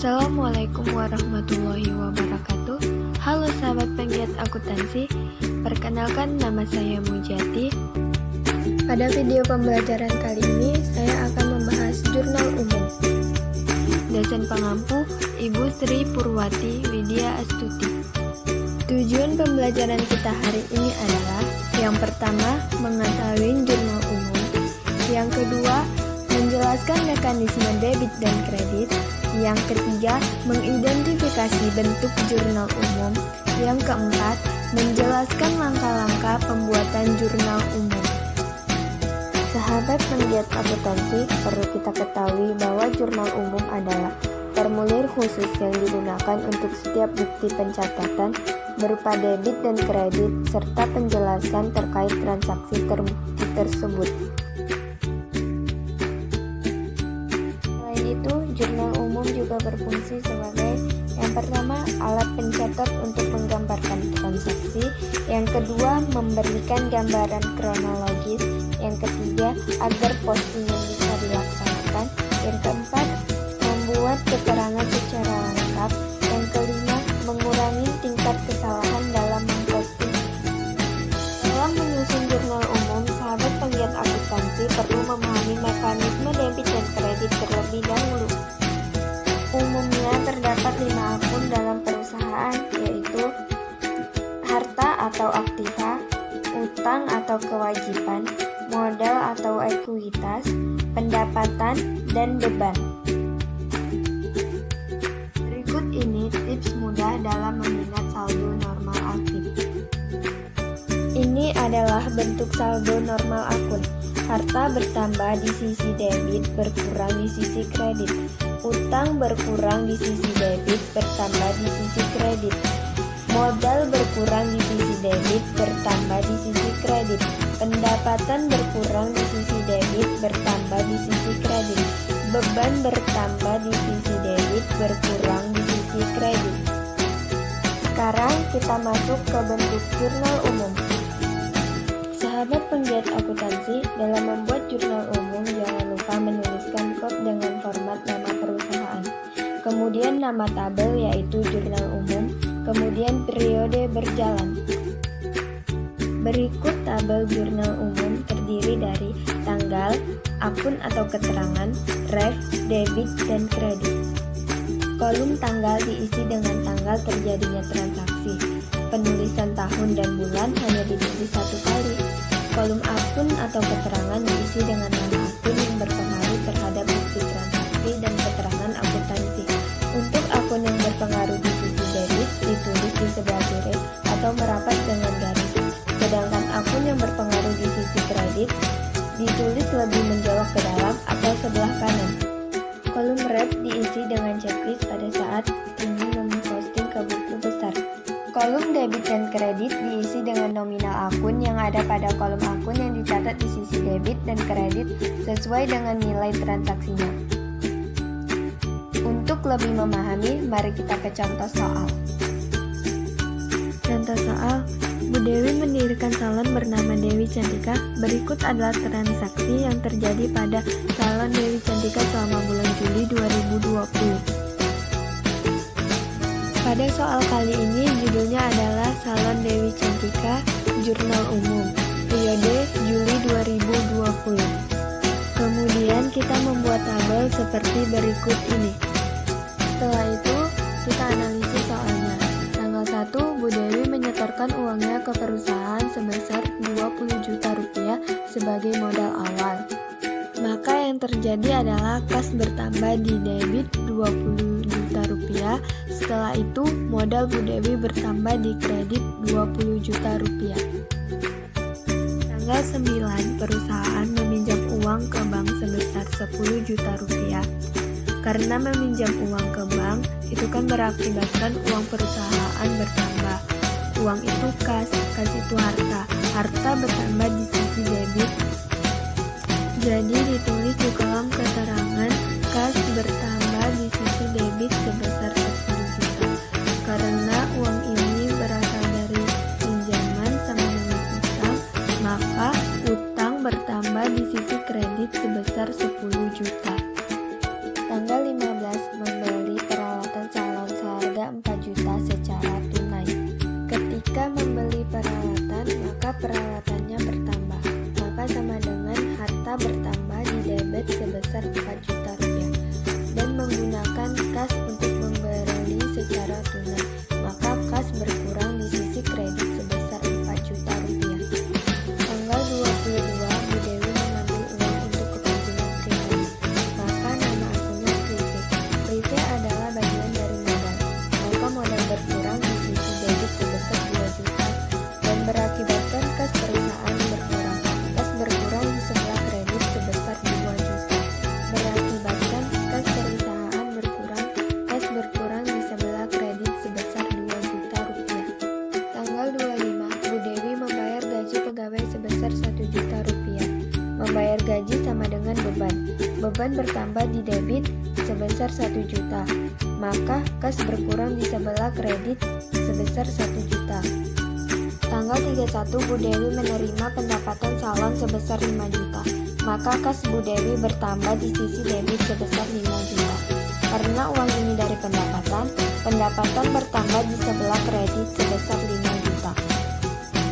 Assalamualaikum warahmatullahi wabarakatuh. Halo sahabat penggiat akuntansi, perkenalkan nama saya Mujati. Pada video pembelajaran kali ini, saya akan membahas jurnal umum. Dosen pengampu Ibu Sri Purwati Widya Astuti. Tujuan pembelajaran kita hari ini adalah: yang pertama, mengetahui jurnal umum; yang kedua, menjelaskan mekanisme debit dan kredit; yang ketiga, mengidentifikasi bentuk jurnal umum; yang keempat, menjelaskan langkah-langkah pembuatan jurnal umum. Sahabat penggiat akuntansi, perlu kita ketahui bahwa jurnal umum adalah formulir khusus yang digunakan untuk setiap bukti pencatatan berupa debit dan kredit serta penjelasan terkait transaksi terbukti tersebut. Selain itu, jurnal umum juga berfungsi sebagai: yang pertama, alat pencatat untuk menggambarkan transaksi; yang kedua, memberikan gambaran kronologis; yang ketiga, agar postingan bisa dilaksanakan; yang keempat, membuat keterangan secara lengkap; yang kelima, mengurangi tingkat kesalahan dalam memposting. Dalam menyusun jurnal umum, sahabat penggiat akuntansi perlu memahami mekanisme debit dan kredit terlebih dahulu. Umumnya terdapat 5 akun dalam perusahaan, yaitu harta atau aktiva, utang atau kewajiban, modal atau ekuitas, pendapatan, dan beban. Berikut ini tips mudah dalam mengingat saldo normal aktif. Ini adalah bentuk saldo normal akun. Harta bertambah di sisi debit, berkurang di sisi kredit. Utang berkurang di sisi debit, bertambah di sisi kredit. Modal berkurang di sisi debit, bertambah di sisi kredit. Pendapatan berkurang di sisi debit, bertambah di sisi kredit. Beban bertambah di sisi debit, berkurang di sisi kredit. Sekarang kita masuk ke bentuk jurnal umum. Sahabat penggiat akuntansi, dalam membuat jurnal umum jangan lupa menuliskan kod dengan format nama perusahaan, kemudian nama tabel yaitu jurnal umum, kemudian periode berjalan. Berikut tabel jurnal umum terdiri dari tanggal, akun atau keterangan, ref, debit, dan kredit. Kolom tanggal diisi dengan tanggal terjadinya transaksi. Penulisan tahun dan bulan hanya ditulis 1 kali. Kolom akun atau keterangan diisi dengan nama akun yang berpengaruh terhadap bukti transaksi dan keterangan akuntansi. Untuk akun yang berpengaruh di sisi debit ditulis di sebelah kiri atau merapat dengan garis. Sedangkan akun yang berpengaruh di sisi kredit ditulis lebih menjauh ke dalam atau sebelah kanan. Kolom ref diisi dengan checklist pada saat ingin memposting ke buku besar. Kolom debit dan kredit diisi dengan nominal akun yang ada pada kolom akun yang dicatat di sisi debit dan kredit sesuai dengan nilai transaksinya. Untuk lebih memahami, mari kita ke contoh soal. Contoh soal: Bu Dewi mendirikan salon bernama Dewi Cantika. Berikut adalah transaksi yang terjadi pada salon Dewi Cantika selama bulan Juli 2020. Pada soal kali ini judulnya adalah Salon Dewi Cantika, Jurnal Umum, periode Juli 2020. Kemudian kita membuat tabel seperti berikut ini. Setelah itu, kita analisis soalnya. Tanggal 1, Bu Dewi menyetorkan uangnya ke perusahaan sebesar 20 juta rupiah sebagai modal awal. Maka yang terjadi adalah kas bertambah di debit 20 juta rupiah. Setelah itu, modal Bu Dewi bertambah di kredit 20 juta rupiah. Tanggal 9, perusahaan meminjam uang ke bank sebesar 10 juta rupiah. Karena meminjam uang ke bank, itu kan berakibatkan uang perusahaan bertambah. Uang itu kas itu harta. Harta bertambah di sisi debit. Jadi ditulis di kolom keterangan kas bertambah di sisi debit sebesar 10 juta. Karena uang ini berasal dari pinjaman sama dengan utang, maka utang bertambah di sisi kredit sebesar 10 juta. Tanggal 15, membeli peralatan beban bertambah di debit sebesar 1 juta, maka kas berkurang di sebelah kredit sebesar 1 juta. Tanggal 31 Bu Dewi menerima pendapatan salon sebesar 5 juta, maka kas Bu Dewi bertambah di sisi debit sebesar 5 juta. Karena uang ini dari pendapatan bertambah di sebelah kredit sebesar 5 juta.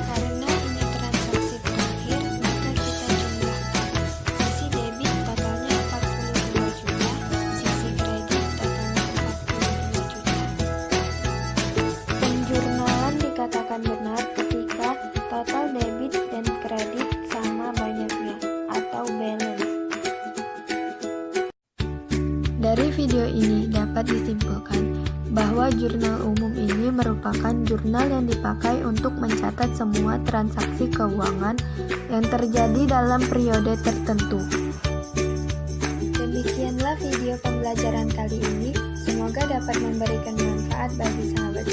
Karena ini transaksi terakhir, maka kita jumlahkan. Sisi debit totalnya 42 juta, sisi kredit totalnya 42 juta. Penjurnalan dikatakan benar ketika total debit dan kredit sama banyaknya atau balance. Dari video ini dapat disimpulkan bahwa jurnal umum ini merupakan jurnal yang dipakai untuk mencatat semua transaksi keuangan yang terjadi dalam periode tertentu. Demikianlah video pembelajaran kali ini, semoga dapat memberikan manfaat bagi sahabat